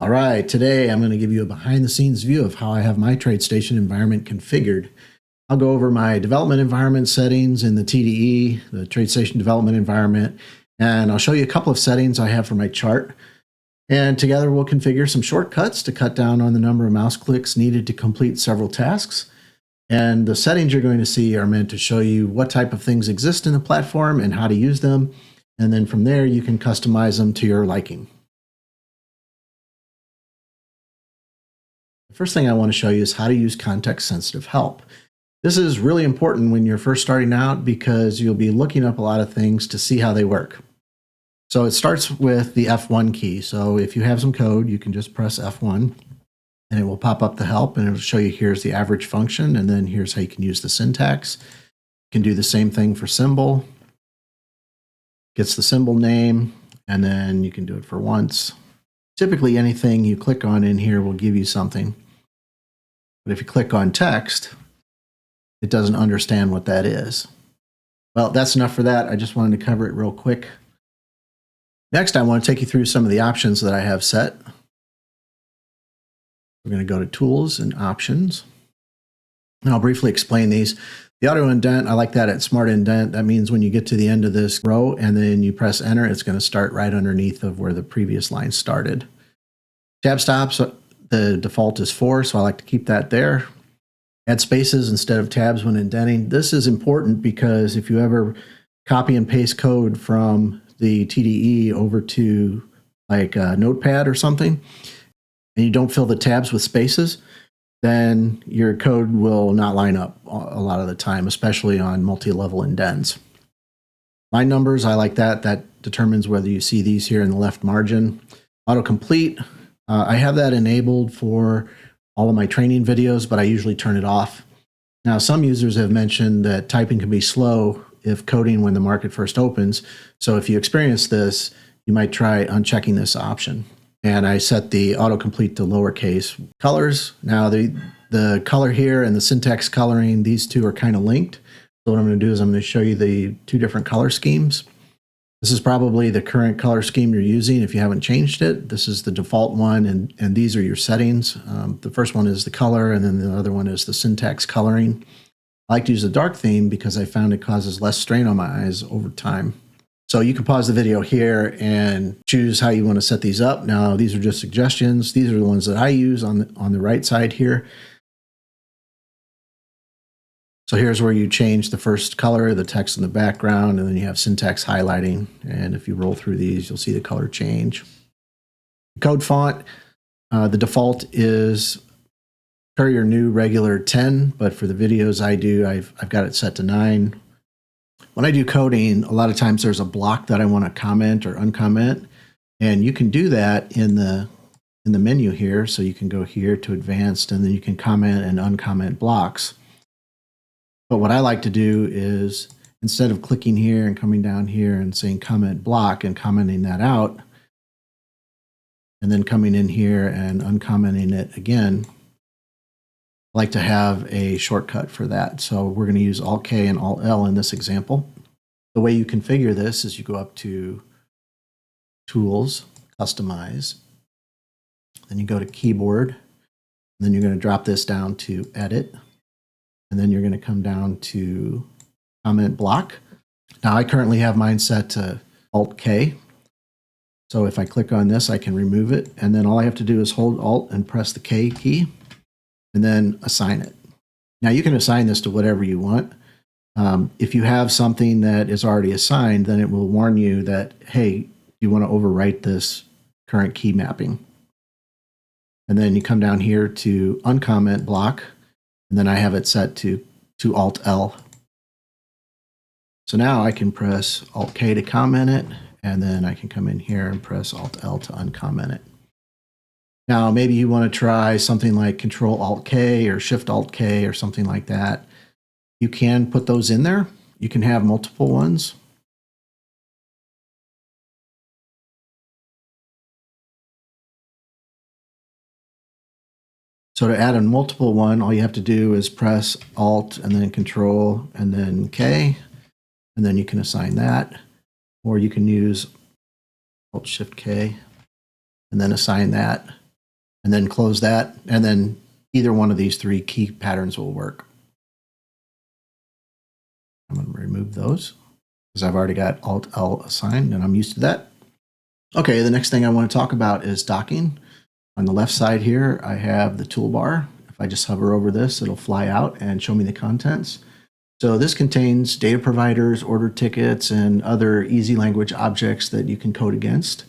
All right, today I'm going to give you a behind-the-scenes view of how I have my TradeStation environment configured. I'll go over my development environment settings in the TDE, the TradeStation development environment, and I'll show you a couple of settings I have for my chart. And together we'll configure some shortcuts to cut down on the number of mouse clicks needed to complete several tasks. And the settings you're going to see are meant to show you what type of things exist in the platform and how to use them. And then from there, you can customize them to your liking. The first thing I want to show you is how to use context-sensitive help. This is really important when you're first starting out because you'll be looking up a lot of things to see how they work. So it starts with the F1 key. So if you have some code, you can just press F1 and it will pop up the help and it'll show you here's the average function and then here's how you can use the syntax. You can do the same thing for symbol. Gets the symbol name and then you can do it for once. Typically anything you click on in here will give you something. But if you click on text, it doesn't understand what that is. Well, that's enough for that. I just wanted to cover it real quick. Next, I want to take you through some of the options that I have set. We're going to go to Tools and Options. And I'll briefly explain these. The auto indent, I like that at Smart Indent. That means when you get to the end of this row and then you press Enter, it's going to start right underneath of where the previous line started. Tab stops, the default is 4, so I like to keep that there. Add spaces instead of tabs when indenting. This is important because if you ever copy and paste code from the TDE over to like a Notepad or something, and you don't fill the tabs with spaces, then your code will not line up a lot of the time, especially on multi-level indents. Line numbers, I like that. That determines whether you see these here in the left margin. Autocomplete, I have that enabled for all of my training videos, but I usually turn it off. Now, some users have mentioned that typing can be slow if coding when the market first opens. So if you experience this, you might try unchecking this option. And I set the autocomplete to lowercase. Colors, now the color here and the syntax coloring, these two are kind of linked. So what I'm going to do is I'm going to show you the two different color schemes. This is probably the current color scheme you're using if you haven't changed it. This is the default one, and these are your settings. The first one is the color, and then the other one is the syntax coloring. I like to use the dark theme because I found it causes less strain on my eyes over time. So you can pause the video here and choose how you want to set these up. Now, these are just suggestions. These are the ones that I use on the right side here. So here's where you change the first color, the text in the background, and then you have syntax highlighting. And if you roll through these, you'll see the color change. Code font, the default is Courier New Regular 10, but for the videos I do, I've got it set to 9. When I do coding, a lot of times there's a block that I want to comment or uncomment, and you can do that in the menu here. So you can go here to Advanced, and then you can comment and uncomment blocks. But what I like to do is instead of clicking here and coming down here and saying comment block and commenting that out, and then coming in here and uncommenting it again, I like to have a shortcut for that. So we're going to use Alt-K and Alt-L in this example. The way you configure this is you go up to Tools, Customize, then you go to Keyboard, and then you're going to drop this down to Edit. And then you're going to come down to comment block. Now I currently have mine set to Alt-K. So if I click on this, I can remove it. And then all I have to do is hold Alt and press the K key and then assign it. Now you can assign this to whatever you want. If you have something that is already assigned, then it will warn you that, hey, you want to overwrite this current key mapping. And then you come down here to uncomment block. And then I have it set to Alt-L. So now I can press Alt-K to comment it, and then I can come in here and press Alt-L to uncomment it. Now, maybe you want to try something like Control-Alt-K or Shift-Alt-K or something like that. You can put those in there. You can have multiple ones. So to add a multiple one, all you have to do is press Alt and then Control and then K, and then you can assign that. Or you can use Alt-Shift-K and then assign that. and then close that, and then either one of these three key patterns will work. I'm going to remove those because I've already got Alt-L assigned and I'm used to that. Okay, the next thing I want to talk about is docking. On the left side here, I have the toolbar. If I just hover over this, it'll fly out and show me the contents. So this contains data providers, order tickets, and other EasyLanguage objects that you can code against.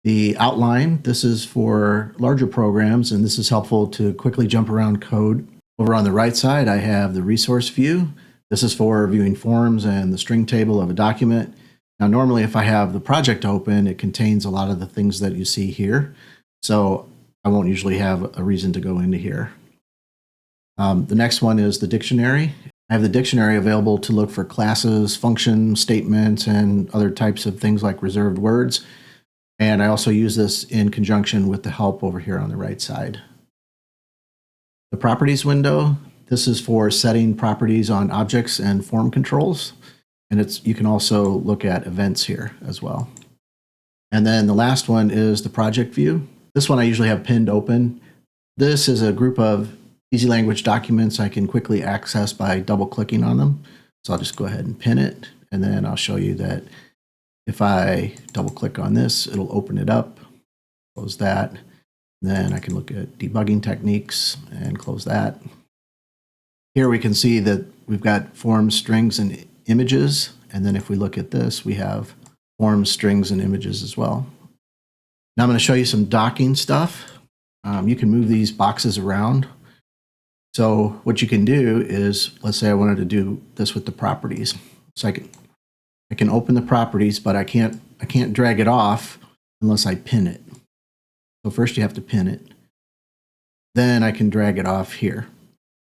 The outline, this is for larger programs, and this is helpful to quickly jump around code. Over on the right side, I have the resource view. This is for viewing forms and the string table of a document. Now, normally if I have the project open, it contains a lot of the things that you see here. So I won't usually have a reason to go into here. The next one is the dictionary. I have the dictionary available to look for classes, functions, statements, and other types of things like reserved words. And I also use this in conjunction with the help over here on the right side. The properties window, this is for setting properties on objects and form controls. And you can also look at events here as well. And then the last one is the project view. This one I usually have pinned open. This is a group of EasyLanguage documents I can quickly access by double-clicking on them. So I'll just go ahead and pin it, and then I'll show you that if I double-click on this, it'll open it up, close that. Then I can look at debugging techniques and close that. Here we can see that we've got forms, strings, and images. And then if we look at this, we have forms, strings, and images as well. Now I'm going to show you some docking stuff. You can move these boxes around. So what you can do is, let's say I wanted to do this with the properties. So I can open the properties, but I can't drag it off unless I pin it. So first you have to pin it. Then I can drag it off here.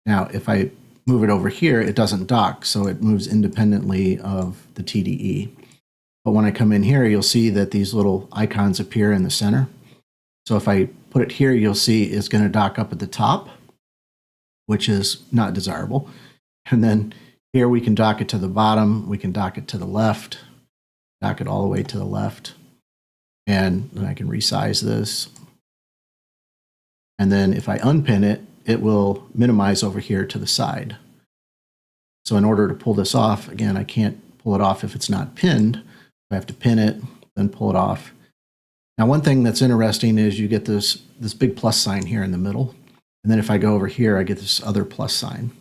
Now, if I move it over here, it doesn't dock, so it moves independently of the TDE. But when I come in here, you'll see that these little icons appear in the center. So if I put it here, you'll see it's going to dock up at the top, which is not desirable. And then here we can dock it to the bottom, we can dock it to the left, dock it all the way to the left. And then I can resize this. And then if I unpin it, it will minimize over here to the side. So in order to pull this off, again, I can't pull it off if it's not pinned. I have to pin it, then pull it off. Now, one thing that's interesting is you get this big plus sign here in the middle. And then if I go over here, I get this other plus sign.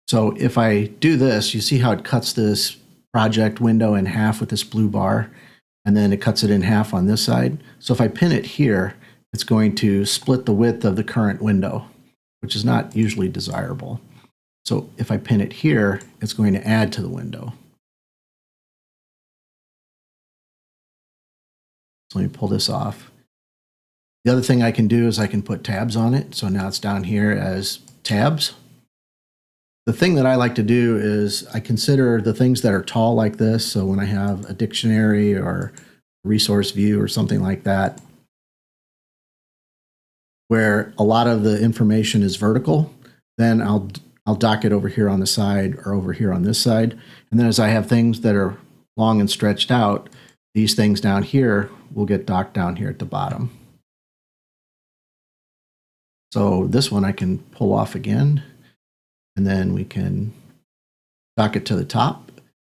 So if I do this, you see how it cuts this project window in half with this blue bar, and then it cuts it in half on this side. So if I pin it here, it's going to split the width of the current window, which is not usually desirable. So if I pin it here, it's going to add to the window. So let me pull this off. The other thing I can do is I can put tabs on it. So now it's down here as tabs. The thing that I like to do is I consider the things that are tall like this. So when I have a dictionary or a resource view or something like that, where a lot of the information is vertical, then I'll dock it over here on the side or over here on this side. And then as I have things that are long and stretched out, these things down here will get docked down here at the bottom. So this one I can pull off again, and then we can dock it to the top.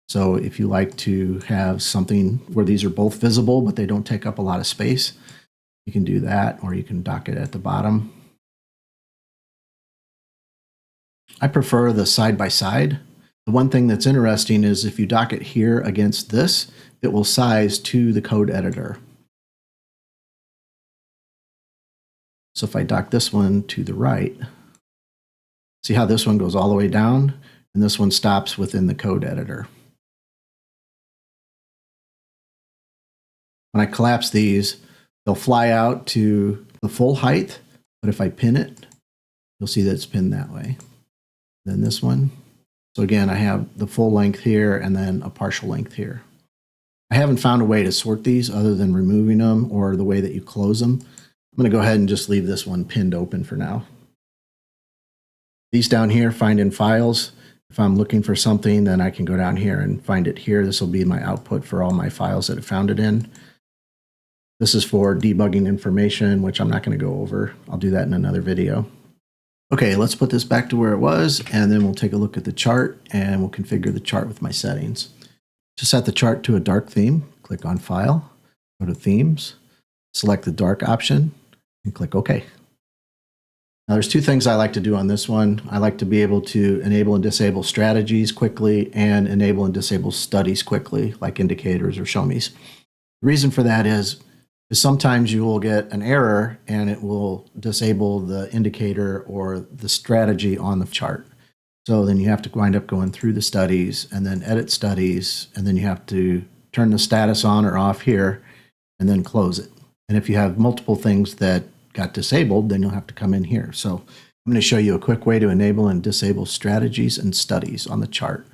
So if you like to have something where these are both visible, but they don't take up a lot of space, you can do that, or you can dock it at the bottom. I prefer the side by side. The one thing that's interesting is if you dock it here against this, it will size to the code editor. So if I dock this one to the right, see how this one goes all the way down and this one stops within the code editor. When I collapse these, they'll fly out to the full height, but if I pin it, you'll see that it's pinned that way. Then this one. So again, I have the full length here and then a partial length here. I haven't found a way to sort these other than removing them or the way that you close them. I'm going to go ahead and just leave this one pinned open for now. These down here, find in files. If I'm looking for something, then I can go down here and find it here. This will be my output for all my files that I found it in. This is for debugging information, which I'm not going to go over. I'll do that in another video. Okay, let's put this back to where it was, and then we'll take a look at the chart, and we'll configure the chart with my settings. To set the chart to a dark theme, click on File, go to Themes, select the dark option, and click OK. Now, there's two things I like to do on this one. I like to be able to enable and disable strategies quickly and enable and disable studies quickly, like indicators or show me's. The reason for that is sometimes you will get an error and it will disable the indicator or the strategy on the chart. So then you have to wind up going through the studies and then edit studies, and then you have to turn the status on or off here and then close it. And if you have multiple things that got disabled, then you'll have to come in here. So I'm going to show you a quick way to enable and disable strategies and studies on the chart.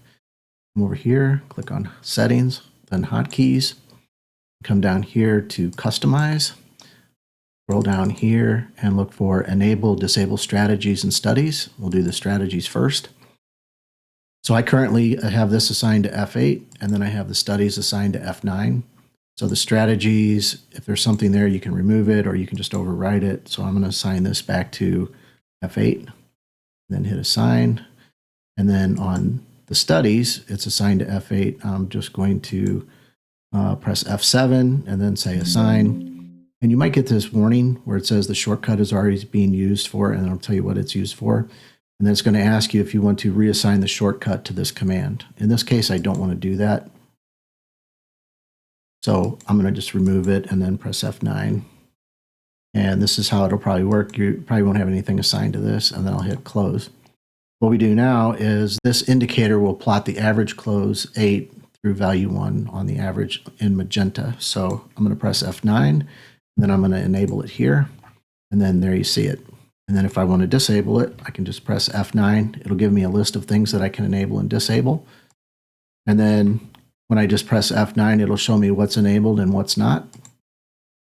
Come over here, click on Settings, then Hotkeys. Come down here to Customize. Scroll down here and look for Enable, Disable Strategies and Studies. We'll do the strategies first. So I currently have this assigned to F8, and then I have the studies assigned to F9. So the strategies, if there's something there, you can remove it or you can just overwrite it. So I'm going to assign this back to F8, then hit Assign. And then on the studies, it's assigned to F8. I'm just going to press F7 and then say Assign. And you might get this warning where it says the shortcut is already being used for, and I'll tell you what it's used for. And then it's going to ask you if you want to reassign the shortcut to this command. In this case, I don't want to do that. So I'm going to just remove it and then press F9. And this is how it'll probably work. You probably won't have anything assigned to this, and then I'll hit Close. What we do now is this indicator will plot the average close 8 through value 1 on the average in magenta. So I'm going to press F9, and then I'm going to enable it here, and then there you see it. And then if I want to disable it, I can just press F9. It'll give me a list of things that I can enable and disable. And then when I just press F9, it'll show me what's enabled and what's not. If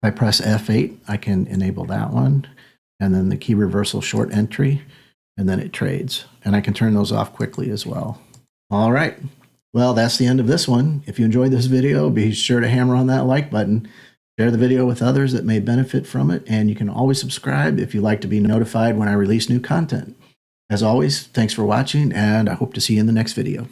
I press F8, I can enable that one, and then the key reversal short entry, and then it trades. And I can turn those off quickly as well. All right. Well, that's the end of this one. If you enjoyed this video, be sure to hammer on that like button. Share the video with others that may benefit from it, and you can always subscribe if you like to be notified when I release new content. As always, thanks for watching, and I hope to see you in the next video.